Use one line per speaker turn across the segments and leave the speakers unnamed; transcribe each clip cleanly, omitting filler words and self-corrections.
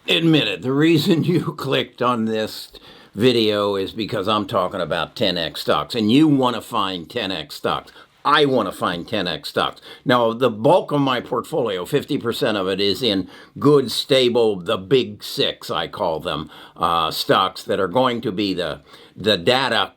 Admit it, the reason you clicked on this video is because I'm talking about 10x stocks and you want to find 10x stocks. I want to find 10x stocks. Now, the bulk of my portfolio, 50% of it, is in good, stable, the big six, I call them, stocks that are going to be the data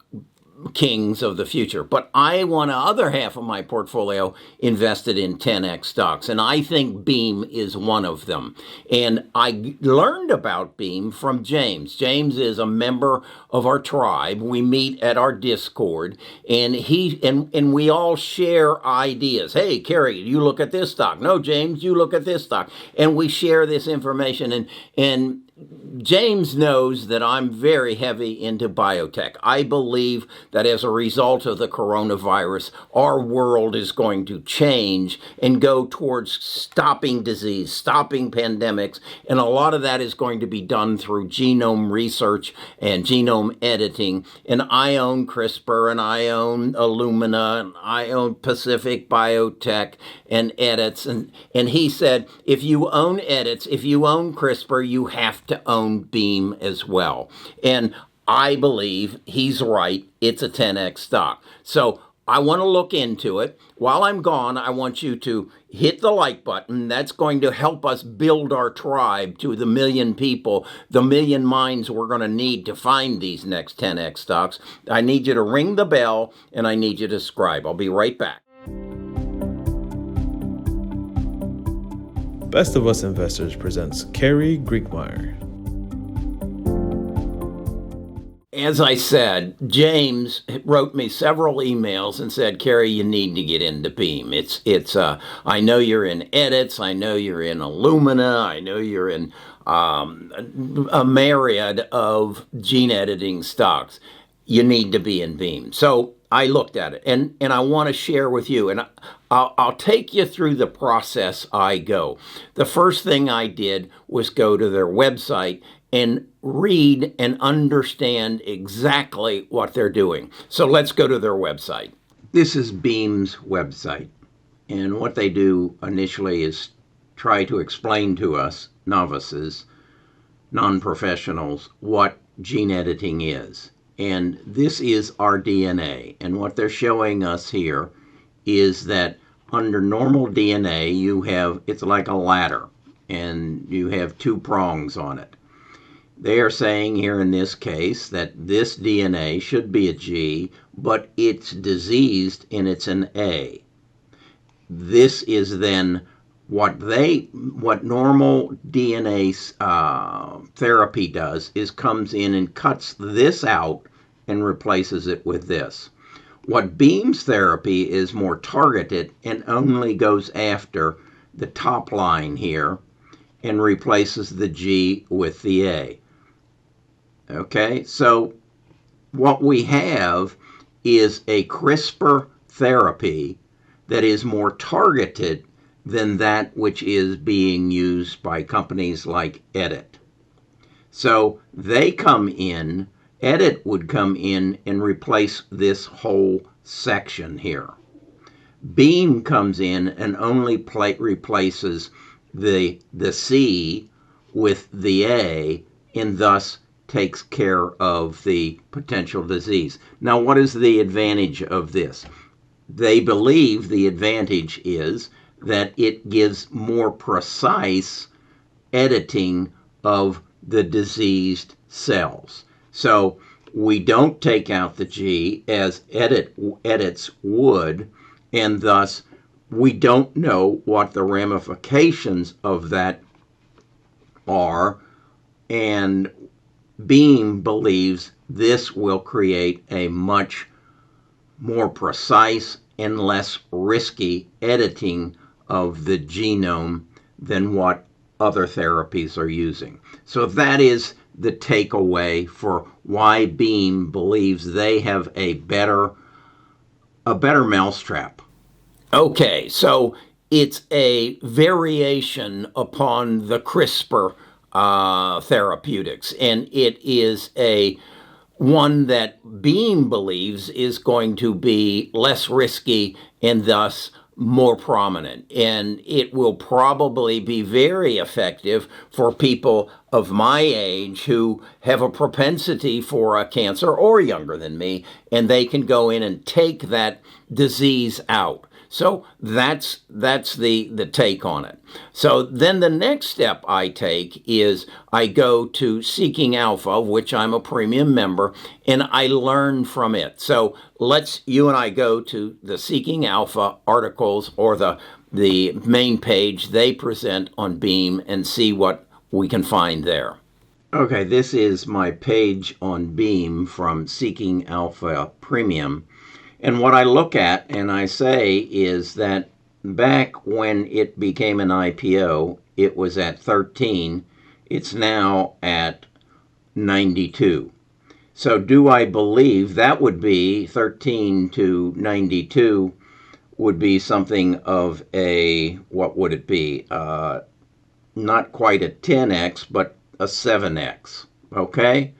kings of the future. But I want the other half of my portfolio invested in 10x stocks, and I think Beam is one of them. And I learned about Beam from James. James is a member of our tribe. We meet at our Discord, and we all share ideas. Hey, Kerry, you look at this stock. No, James, you look at this stock. And we share this information, and James knows that I'm very heavy into biotech. I believe that as a result of the coronavirus, our world is going to change and go towards stopping disease, stopping pandemics, and a lot of that is going to be done through genome research and genome editing. And I own CRISPR, and I own Illumina, and I own Pacific Biotech and Edits. And he said, if you own Edits, if you own CRISPR, you have to own Beam as well. And I believe he's right. It's a 10x stock. So I want to look into it. While I'm gone, I want you to hit the like button. That's going to help us build our tribe to the million people, the million minds we're going to need to find these next 10x stocks. I need you to ring the bell, and I need you to subscribe. I'll be right back.
Best of Us Investors presents Kerry Griegmeyer.
As I said, James wrote me several emails and said, Kerry, you need to get into Beam. I know you're in Edits. I know you're in Illumina. I know you're in a myriad of gene editing stocks. You need to be in Beam. So I looked at it, and I want to share with you, and I'll take you through the process I go. The first thing I did was go to their website and read and understand exactly what they're doing. So let's go to their website. This is Beam's website. And what they do initially is try to explain to us, novices, non-professionals, what gene editing is. And this is our DNA. And what they're showing us here is that under normal DNA, it's like a ladder, and you have two prongs on it. They are saying here in this case that this DNA should be a G, but it's diseased and it's an A. This is then what normal DNA therapy does is comes in and cuts this out and replaces it with this. What Beam's therapy is more targeted and only goes after the top line here and replaces the G with the A. Okay, so what we have is a CRISPR therapy that is more targeted than that which is being used by companies like Edit. So they come in, Edit would come in and replace this whole section here. Beam comes in and only replaces the C with the A, and thus takes care of the potential disease. Now, what is the advantage of this? They believe the advantage is that it gives more precise editing of the diseased cells. So we don't take out the G as Edits would, and thus we don't know what the ramifications of that are, and Beam believes this will create a much more precise and less risky editing of the genome than what other therapies are using. So that is the takeaway for why Beam believes they have a better mousetrap. Okay, so it's a variation upon the CRISPR therapeutics, and it is one that Beam believes is going to be less risky and thus more prominent, and it will probably be very effective for people of my age who have a propensity for a cancer or younger than me, and they can go in and take that disease out. So that's the take on it. So then the next step I take is I go to Seeking Alpha, which I'm a premium member, and I learn from it. So you and I go to the Seeking Alpha articles or the main page they present on Beam and see what we can find there. Okay, this is my page on Beam from Seeking Alpha Premium. And what I look at and I say is that back when it became an IPO, it was at 13. It's now at 92. So do I believe that would be 13 to 92 would be something of a, what would it be? Not quite a 10x, but a 7x. Okay?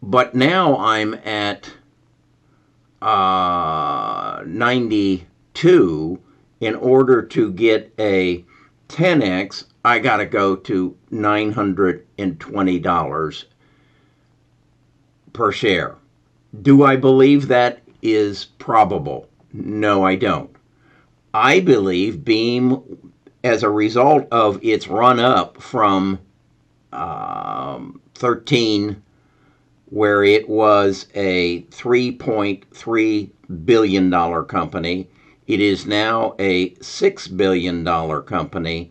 But now I'm at 92. In order to get a 10x, I got to go to $920 per share. Do I believe that is probable? No, I don't. I believe Beam, as a result of its run up from 13, where it was a $3.3 billion company. It is now a $6 billion company,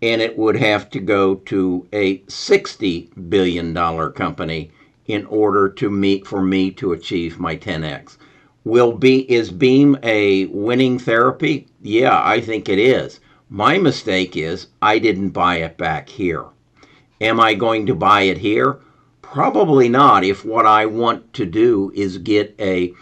and it would have to go to a $60 billion company in order for me to achieve my 10x. Is Beam a winning therapy? Yeah, I think it is. My mistake is I didn't buy it back here. Am I going to buy it here? Probably not, if what I want to do is get a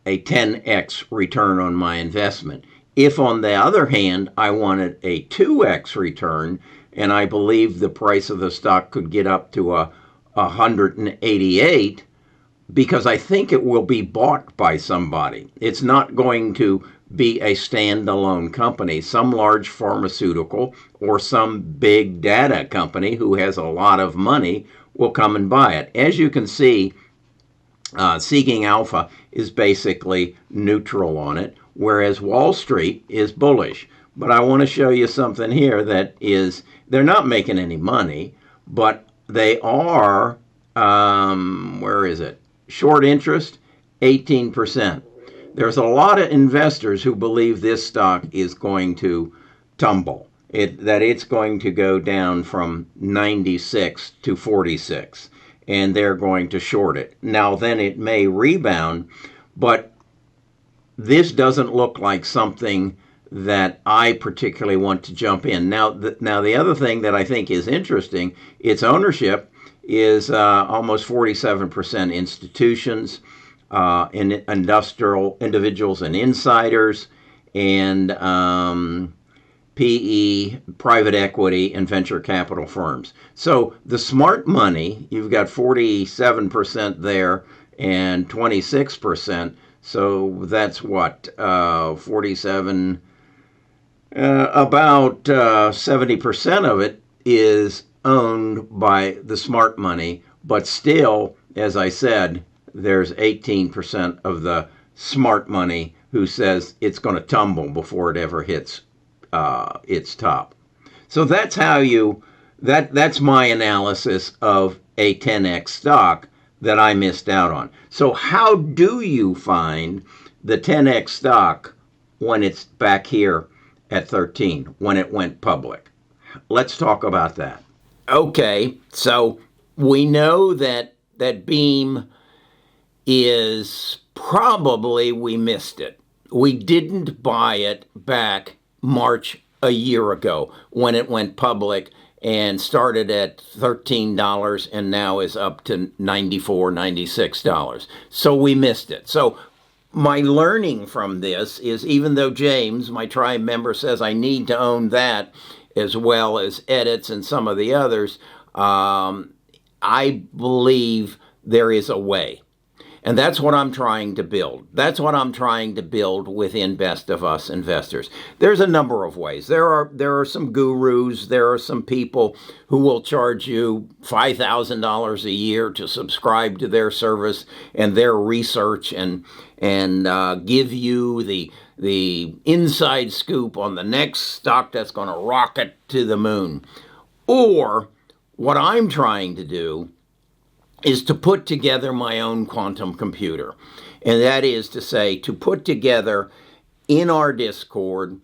10x return on my investment. If, on the other hand, I wanted a 2x return, and I believe the price of the stock could get up to 188, because I think it will be bought by somebody. It's not going to be a standalone company. Some large pharmaceutical or some big data company who has a lot of money will come and buy it. As you can see, Seeking Alpha is basically neutral on it, whereas Wall Street is bullish. But I want to show you something here that is, they're not making any money, but they are, where is it? Short interest, 18%. There's a lot of investors who believe this stock is going to tumble, that it's going to go down from 96 to 46, and they're going to short it. Now, then it may rebound, but this doesn't look like something that I particularly want to jump in. Now, the other thing that I think is interesting, its ownership is almost 47% institutions, industrial individuals and insiders, and PE, private equity, and venture capital firms. So the smart money, you've got 47% there and 26%. So that's what, 47, about 70% of it is owned by the smart money. But still, as I said, there's 18% of the smart money who says it's going to tumble before it ever hits its top. So that's that's my analysis of a 10x stock that I missed out on. So how do you find the 10x stock when it's back here at 13, when it went public? Let's talk about that. Okay, so we know that Beam is probably, we missed it. We didn't buy it back March a year ago when it went public and started at $13 and now is up to $94, $96. So we missed it. So my learning from this is, even though James, my tribe member, says I need to own that as well as Edits and some of the others, I believe there is a way. And that's what I'm trying to build. That's what I'm trying to build within Best of Us Investors. There's a number of ways. There are some gurus. There are some people who will charge you $5,000 a year to subscribe to their service and their research and give you the inside scoop on the next stock that's going to rocket to the moon. Or what I'm trying to do is to put together my own quantum computer. And that is to say, to put together in our Discord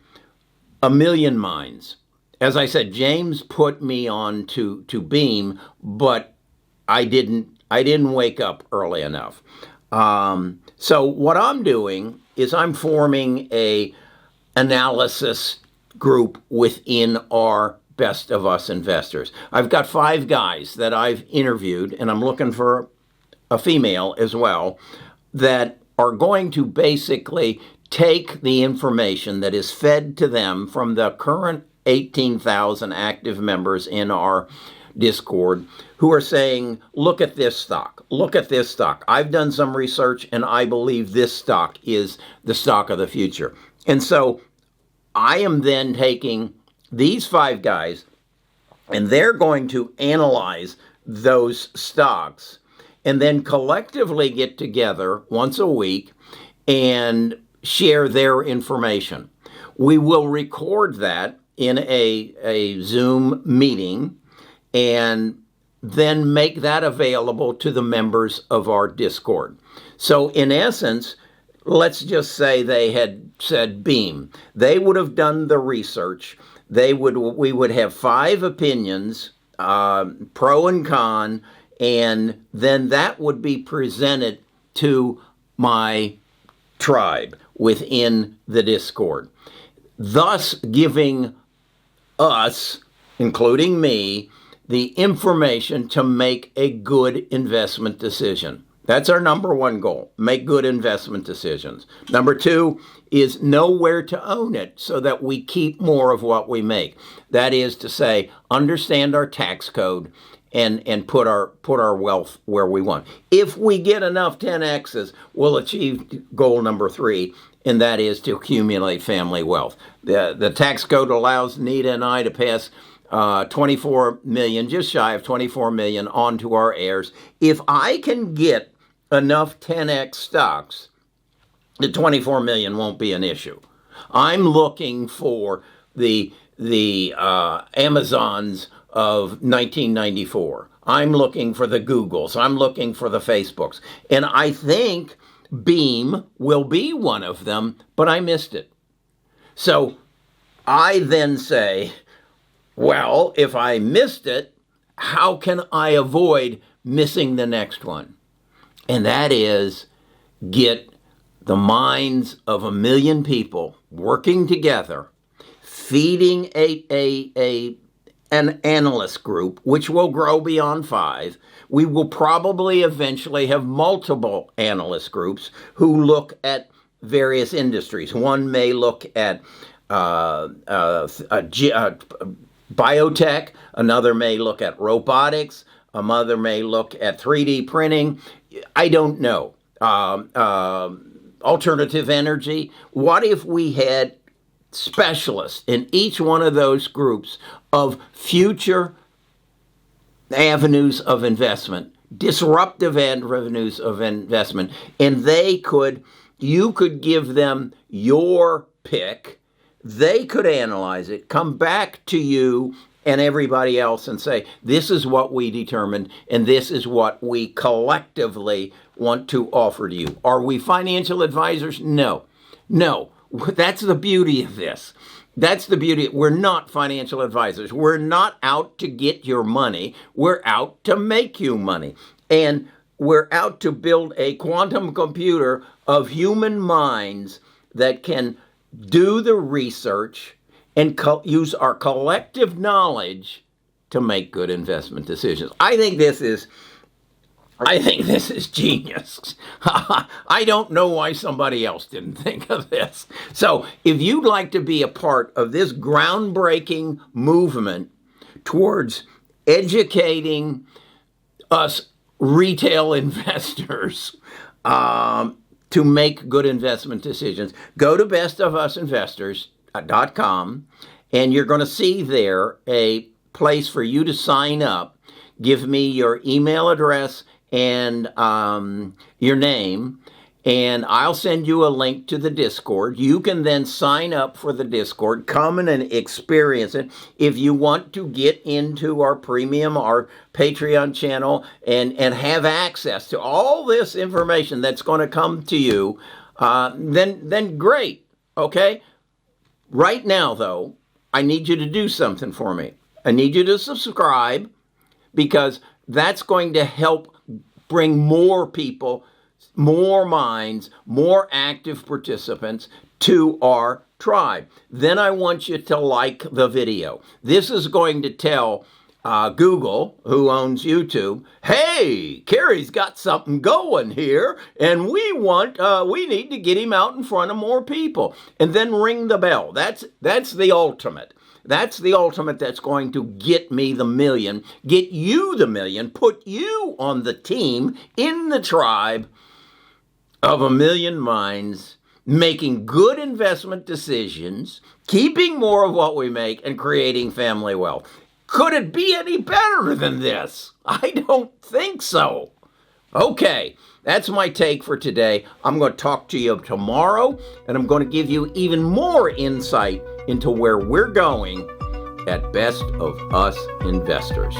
1,000,000 minds. As I said, James put me on to Beam, but I didn't wake up early enough. So what I'm doing is I'm forming a analysis group within our Best of Us Investors. I've got 5 guys that I've interviewed, and I'm looking for a female as well, that are going to basically take the information that is fed to them from the current 18,000 active members in our Discord who are saying, look at this stock, look at this stock. I've done some research and I believe this stock is the stock of the future. And so I am then taking these 5 guys and they're going to analyze those stocks and then collectively get together once a week and share their information. We will record that in a Zoom meeting and then make that available to the members of our Discord. So in essence, let's just say they had said Beam. They would have done the research. We would have 5 opinions, pro and con, and then that would be presented to my tribe within the Discord, thus giving us, including me, the information to make a good investment decision. That's our number 1 goal, make good investment decisions. Number 2 is know where to own it so that we keep more of what we make. That is to say, understand our tax code and put our wealth where we want. If we get enough 10Xs, we'll achieve goal number 3, and that is to accumulate family wealth. The tax code allows Nita and I to pass 24 million, just shy of 24 million, onto our heirs. If I can get enough 10X stocks, the 24 million won't be an issue. I'm looking for the Amazons of 1994. I'm looking for the Googles. I'm looking for the Facebooks. And I think Beam will be one of them, but I missed it. So I then say, well, if I missed it, how can I avoid missing the next one? And that is get the minds of 1,000,000 people working together, feeding an analyst group, which will grow beyond 5. We will probably eventually have multiple analyst groups who look at various industries. One may look at biotech, another may look at robotics, another may look at 3D printing. I don't know. Alternative energy. What if we had specialists in each one of those groups of future avenues of investment, disruptive avenues of investment, and you could give them your pick, they could analyze it, come back to you and everybody else and say, this is what we determined, and this is what we collectively want to offer to you. Are we financial advisors? No. That's the beauty of this. That's the beauty. We're not financial advisors. We're not out to get your money. We're out to make you money. And we're out to build a quantum computer of human minds that can do the research and use our collective knowledge to make good investment decisions. I think this is genius. I don't know why somebody else didn't think of this. So if you'd like to be a part of this groundbreaking movement towards educating us retail investors to make good investment decisions. Go to bestofusinvestors.com, and you're going to see there a place for you to sign up. Give me your email address and your name, and I'll send you a link to the Discord. You can then sign up for the Discord, come in and experience it. If you want to get into our premium, our Patreon channel, and have access to all this information that's going to come to you, then great, okay? Right now, though, I need you to do something for me. I need you to subscribe, because that's going to help bring more people, more minds, more active participants to our tribe. Then I want you to like the video. This is going to tell Google, who owns YouTube, hey, Carrie's got something going here, and we need to get him out in front of more people. And then ring the bell. That's the ultimate. That's the ultimate that's going to get me the million, get you the million, put you on the team in the tribe of 1,000,000 minds, making good investment decisions, keeping more of what we make, and creating family wealth. Could it be any better than this? I don't think so. Okay, that's my take for today. I'm going to talk to you tomorrow, and I'm going to give you even more insight into where we're going at Best of Us Investors.